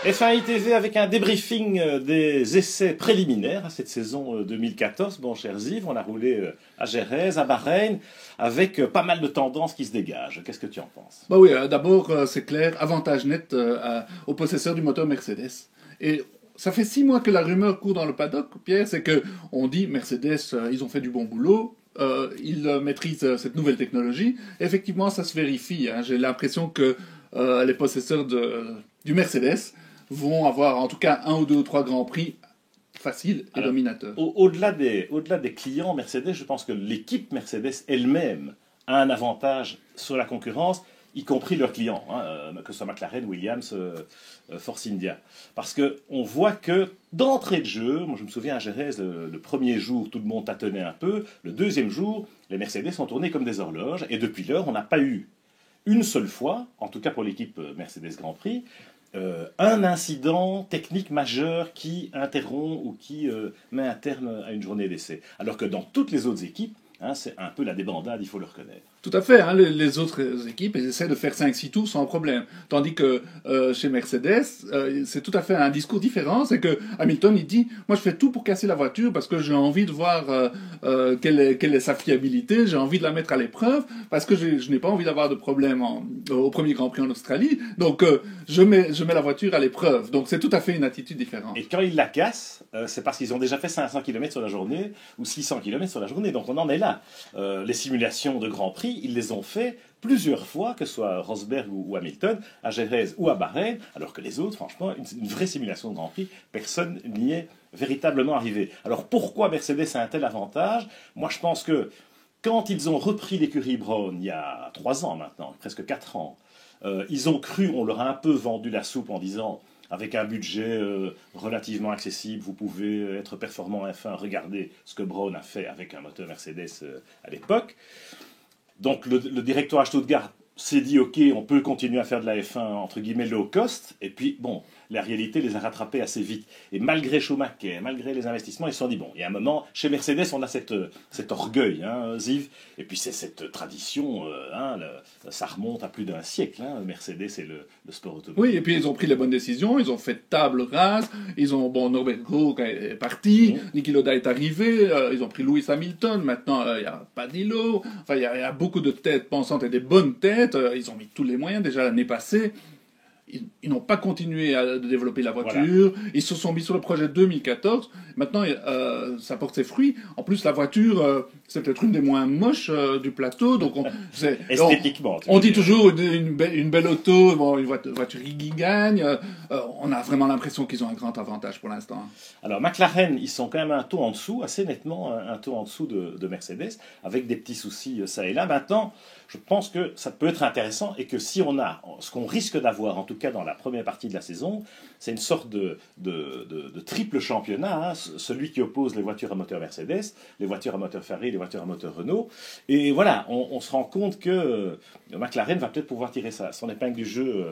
F1 ITV avec un débriefing des essais préliminaires à cette saison 2014. Bon, chers Yves, on a roulé à Jerez, à Bahreïn, avec pas mal de tendances qui se dégagent. Qu'est-ce que tu en penses? Bah oui, d'abord, c'est clair, avantage net aux possesseurs du moteur Mercedes. Et ça fait 6 mois que la rumeur court dans le paddock, Pierre, c'est que on dit Mercedes, ils ont fait du bon boulot, ils maîtrisent cette nouvelle technologie. Et effectivement, ça se vérifie. Hein. J'ai l'impression que les possesseurs du Mercedes vont avoir en tout cas 1 ou 2 ou 3 grands prix faciles et dominateurs. Au-delà des clients Mercedes, je pense que l'équipe Mercedes elle-même a un avantage sur la concurrence, y compris leurs clients, hein, que ce soit McLaren, Williams, Force India. Parce qu'on voit que d'entrée de jeu, moi je me souviens à Jerez, le premier jour, tout le monde tâtonnait un peu. Le deuxième jour, les Mercedes ont tourné comme des horloges. Et depuis lors, on n'a pas eu une seule fois, en tout cas pour l'équipe Mercedes Grand Prix, un incident technique majeur qui interrompt ou qui met un terme à une journée d'essai. Alors que dans toutes les autres équipes, hein, c'est un peu la débandade, il faut le reconnaître. Tout à fait, hein, les autres équipes elles essaient de faire 5-6 tours sans problème. Tandis que chez Mercedes, c'est tout à fait un discours différent. C'est que Hamilton, il dit, moi je fais tout pour casser la voiture parce que j'ai envie de voir quelle est sa fiabilité, j'ai envie de la mettre à l'épreuve, parce que je n'ai pas envie d'avoir de problème au premier Grand Prix en Australie. Donc je mets la voiture à l'épreuve. Donc c'est tout à fait une attitude différente. Et quand ils la cassent, c'est parce qu'ils ont déjà fait 500 km sur la journée ou 600 km sur la journée. Donc on en est là. Les simulations de Grand Prix, ils les ont fait plusieurs fois, que ce soit Rosberg ou Hamilton, à Jerez ou à Bahreïn, alors que les autres, franchement, une vraie simulation de Grand Prix, personne n'y est véritablement arrivé. Alors pourquoi Mercedes a un tel avantage? Moi je pense que quand ils ont repris l'écurie Brown, il y a 3 ans maintenant, presque 4 ans, ils ont cru, on leur a un peu vendu la soupe en disant... Avec un budget relativement accessible, vous pouvez être performant à F1. Regardez ce que Brown a fait avec un moteur Mercedes à l'époque. Donc le directoire Stuttgart s'est dit, ok, on peut continuer à faire de la F1 entre guillemets low cost. Et puis, bon, la réalité les a rattrapés assez vite. Et malgré Schumacher, malgré les investissements, ils se sont dit, bon, il y a un moment, chez Mercedes, on a cet orgueil, hein, Ziv. Et puis c'est cette tradition, ça remonte à plus d'un siècle, hein, Mercedes et le sport automobile. Oui, et puis ils ont pris les bonnes décisions, ils ont fait table rase, Norbert Gros est parti, Niki Lauda est arrivé, ils ont pris Lewis Hamilton, maintenant il y a Padillo, enfin il y a beaucoup de têtes pensantes et des bonnes têtes, ils ont mis tous les moyens déjà l'année passée. Ils n'ont pas continué à développer la voiture. Voilà. Ils se sont mis sur le projet 2014. Maintenant, ça porte ses fruits. En plus, la voiture, c'est peut-être une des moins moches du plateau. Donc, esthétiquement. On dit toujours une belle auto, bon, une voiture qui gagne. On a vraiment l'impression qu'ils ont un grand avantage pour l'instant. Alors, McLaren, ils sont quand même un taux en dessous, assez nettement un taux en dessous de Mercedes, avec des petits soucis ça et là. Maintenant, je pense que ça peut être intéressant et que si on a ce qu'on risque d'avoir, en tout cas dans la première partie de la saison, c'est une sorte de triple championnat, hein, celui qui oppose les voitures à moteur Mercedes, les voitures à moteur Ferrari, les voitures à moteur Renault. Et voilà, on se rend compte que McLaren va peut-être pouvoir tirer son épingle du jeu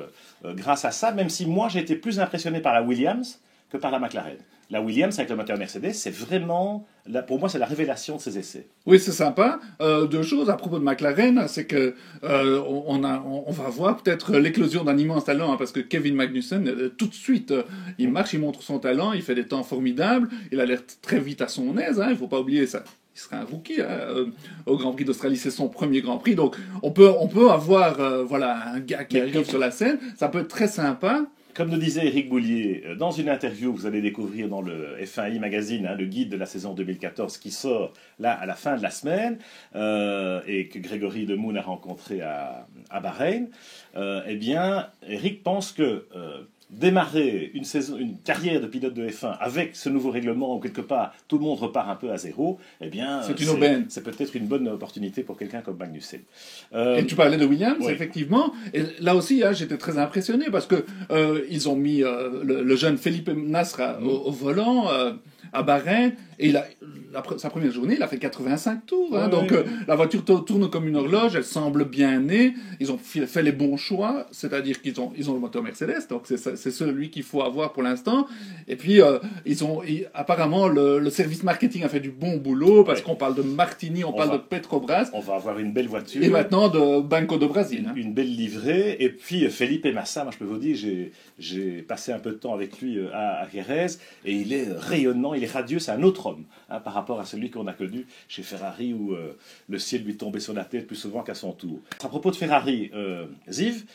grâce à ça, même si moi j'ai été plus impressionné par la Williams que par la McLaren. La Williams avec le moteur Mercedes, c'est vraiment, pour moi, c'est la révélation de ces essais. Oui, c'est sympa. 2 choses à propos de McLaren, c'est que on va voir peut-être l'éclosion d'un immense talent, hein, parce que Kevin Magnussen, tout de suite, il marche, il montre son talent, il fait des temps formidables, il a l'air très vite à son aise, hein, il ne faut pas oublier ça. Il sera un rookie au Grand Prix d'Australie, c'est son premier Grand Prix, donc on peut avoir un gars qui arrive sur la scène, ça peut être très sympa. Comme nous disait Eric Boulier, dans une interview que vous allez découvrir dans le F1i Magazine, hein, le guide de la saison 2014 qui sort là à la fin de la semaine et que Grégory Demoun a rencontré à Bahreïn, eh bien, Eric pense que démarrer une carrière de pilote de F1 avec ce nouveau règlement où quelque part tout le monde repart un peu à zéro, eh bien c'est peut-être une bonne opportunité pour quelqu'un comme Magnussen. Et tu parlais de Williams, oui. Effectivement. Et là aussi, hein, j'étais très impressionné parce que ils ont mis le jeune Felipe Nasr au volant à Bahreïn et sa première journée, il a fait 85 tours. Hein, Ouais. donc la voiture tourne comme une horloge, elle semble bien née. Ils ont fait les bons choix, c'est-à-dire qu'ils ont le moteur Mercedes, donc c'est celui qu'il faut avoir pour l'instant. Et puis apparemment le service marketing a fait du bon boulot parce qu'on parle de Martini, on parle de Petrobras. On va avoir une belle voiture. Et maintenant de Banco do Brasil. Hein. Une belle livrée. Et puis Felipe Massa, moi je peux vous dire, j'ai passé un peu de temps avec lui à Jerez et il est rayonnant, il est radieux, c'est un autre homme hein, par rapport à celui qu'on a connu chez Ferrari où le ciel lui tombait sur la tête plus souvent qu'à son tour. À propos de Ferrari, Ziv,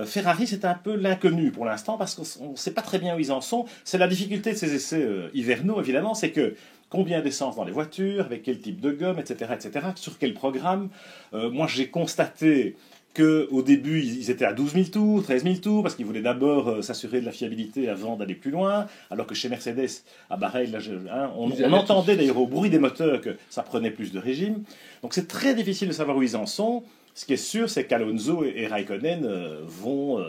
Ferrari c'est un peu l'inconnu pour l'instant parce qu'on ne sait pas très bien où ils en sont. C'est la difficulté de ces essais hivernaux évidemment, c'est que combien d'essence dans les voitures, avec quel type de gomme, etc., sur quel programme. Moi j'ai constaté qu'au début, ils étaient à 12 000 tours, 13 000 tours, parce qu'ils voulaient d'abord s'assurer de la fiabilité avant d'aller plus loin, alors que chez Mercedes, à Bahreïn, là, on entendait d'ailleurs au bruit des moteurs que ça prenait plus de régime. Donc c'est très difficile de savoir où ils en sont. Ce qui est sûr, c'est qu'Alonso et Raikkonen vont...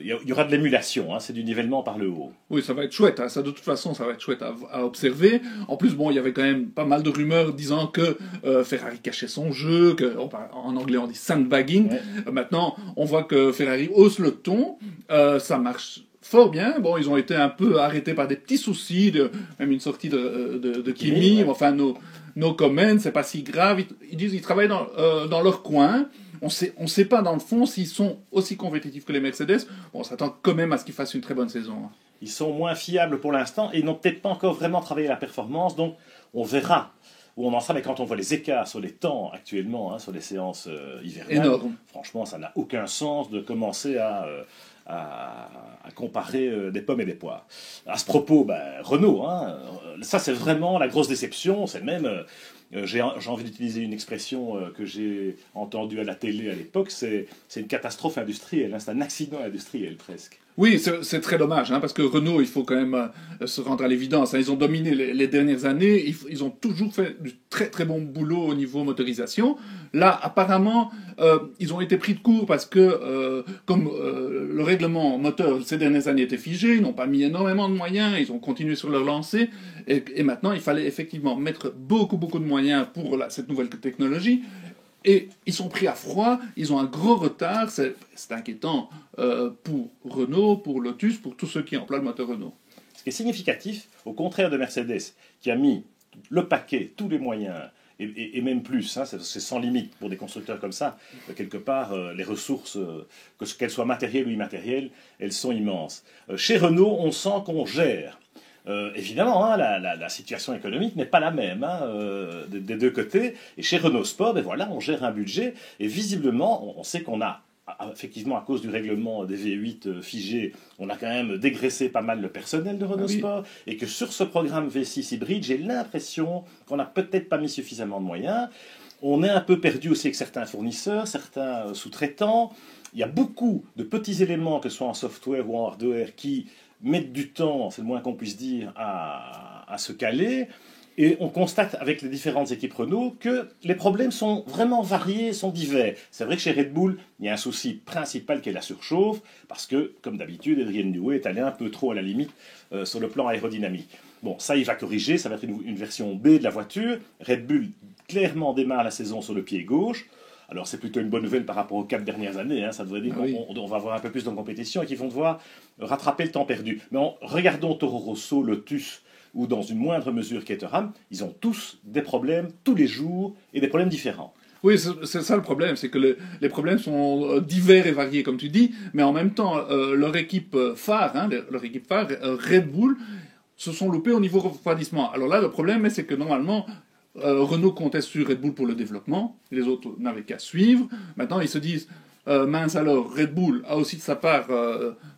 Il y aura de l'émulation, hein, c'est du nivellement par le haut. Oui, ça va être chouette. Hein, ça, de toute façon, ça va être chouette à observer. En plus, bon, il y avait quand même pas mal de rumeurs disant que Ferrari cachait son jeu, en anglais on dit sandbagging. Ouais. Maintenant, on voit que Ferrari hausse le ton. Ça marche fort bien. Bon, ils ont été un peu arrêtés par des petits soucis, même une sortie de Kimi. Ouais. Enfin, no comment, c'est pas si grave. Ils disent qu'ils travaillent dans leur coin. On sait pas dans le fond s'ils sont aussi compétitifs que les Mercedes. Bon, on s'attend quand même à ce qu'ils fassent une très bonne saison. Ils sont moins fiables pour l'instant et ils n'ont peut-être pas encore vraiment travaillé la performance. Donc, on verra où on en sera. Mais quand on voit les écarts sur les temps actuellement, hein, sur les séances hivernales, énorme. Franchement, ça n'a aucun sens de commencer à comparer des pommes et des poires. À ce propos, Renault, hein, ça c'est vraiment la grosse déception, c'est même, j'ai envie d'utiliser une expression que j'ai entendue à la télé à l'époque, c'est une catastrophe industrielle, hein, c'est un accident industriel presque. Oui, c'est très dommage, hein, parce que Renault, il faut quand même se rendre à l'évidence. Hein, ils ont dominé les dernières années, ils ont toujours fait du très très bon boulot au niveau motorisation. Là, apparemment, ils ont été pris de court parce que, comme le règlement moteur ces dernières années était figé, ils n'ont pas mis énormément de moyens, ils ont continué sur leur lancée, et maintenant, il fallait effectivement mettre beaucoup de moyens pour cette nouvelle technologie. Et ils sont pris à froid, ils ont un gros retard, c'est inquiétant pour Renault, pour Lotus, pour tous ceux qui emploient le moteur Renault. Ce qui est significatif, au contraire de Mercedes, qui a mis le paquet, tous les moyens, et même plus, hein, c'est sans limite pour des constructeurs comme ça, quelque part, les ressources, qu'elles soient matérielles ou immatérielles, elles sont immenses. Chez Renault, on sent qu'on gère. Évidemment, hein, la situation économique n'est pas la même hein, des deux côtés. Et chez Renault Sport, voilà, on gère un budget. Et visiblement, on sait qu'on a, effectivement, à cause du règlement des V8 figé, on a quand même dégraissé pas mal le personnel de Renault Sport. Et que sur ce programme V6 hybride, j'ai l'impression qu'on n'a peut-être pas mis suffisamment de moyens. On est un peu perdu aussi avec certains fournisseurs, certains sous-traitants. Il y a beaucoup de petits éléments, que ce soit en software ou en hardware, qui mettent du temps, c'est le moins qu'on puisse dire, à se caler. Et on constate avec les différentes équipes Renault que les problèmes sont vraiment variés, sont divers. C'est vrai que chez Red Bull, il y a un souci principal qui est la surchauffe, parce que, comme d'habitude, Adrien Newey est allé un peu trop à la limite sur le plan aérodynamique. Bon, ça, il va corriger, ça va être une version B de la voiture. Red Bull, clairement, démarre la saison sur le pied gauche. Alors c'est plutôt une bonne nouvelle par rapport aux 4 dernières années, hein. Ça devrait dire qu'on va avoir un peu plus de compétition et qu'ils vont devoir rattraper le temps perdu. Mais regardons Toro Rosso, Lotus ou dans une moindre mesure Caterham, ils ont tous des problèmes tous les jours et des problèmes différents. Oui, c'est ça le problème, c'est que les problèmes sont divers et variés comme tu dis, mais en même temps leur équipe phare, Red Bull, se sont loupés au niveau refroidissement. Alors là le problème c'est que normalement Renault comptait sur Red Bull pour le développement, les autres n'avaient qu'à suivre. Maintenant, ils se disent, mince alors, Red Bull a aussi de sa part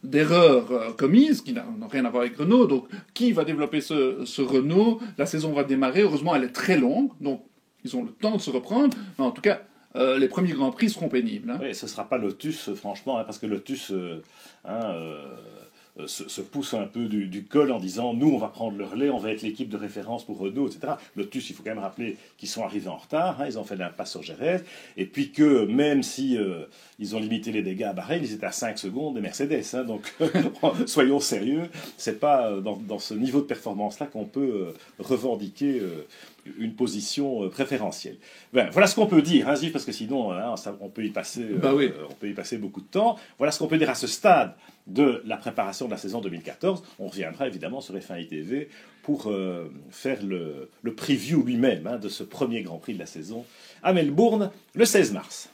d'erreurs commises, qui n'ont rien à voir avec Renault, donc qui va développer ce Renault? La saison va démarrer, heureusement elle est très longue, donc ils ont le temps de se reprendre, mais en tout cas, les premiers Grands Prix seront pénibles. Hein. Oui, ce ne sera pas Lotus, franchement, hein, parce que Lotus... se pousse un peu du col en disant nous on va prendre le relais, on va être l'équipe de référence pour Renault, etc. Lotus, il faut quand même rappeler qu'ils sont arrivés en retard, hein, ils ont fait l'impasse sur Jerez, et puis que même si ils ont limité les dégâts à Bahreïn, ils étaient à 5 secondes des Mercedes, hein, donc soyons sérieux, c'est pas dans ce niveau de performance là qu'on peut revendiquer une position préférentielle. Ben, voilà ce qu'on peut dire, hein, Gilles, parce que sinon, on peut y passer, on peut y passer beaucoup de temps. Voilà ce qu'on peut dire à ce stade de la préparation de la saison 2014. On reviendra évidemment sur F1 ITV pour faire le preview lui-même de ce premier Grand Prix de la saison à Melbourne le 16 mars.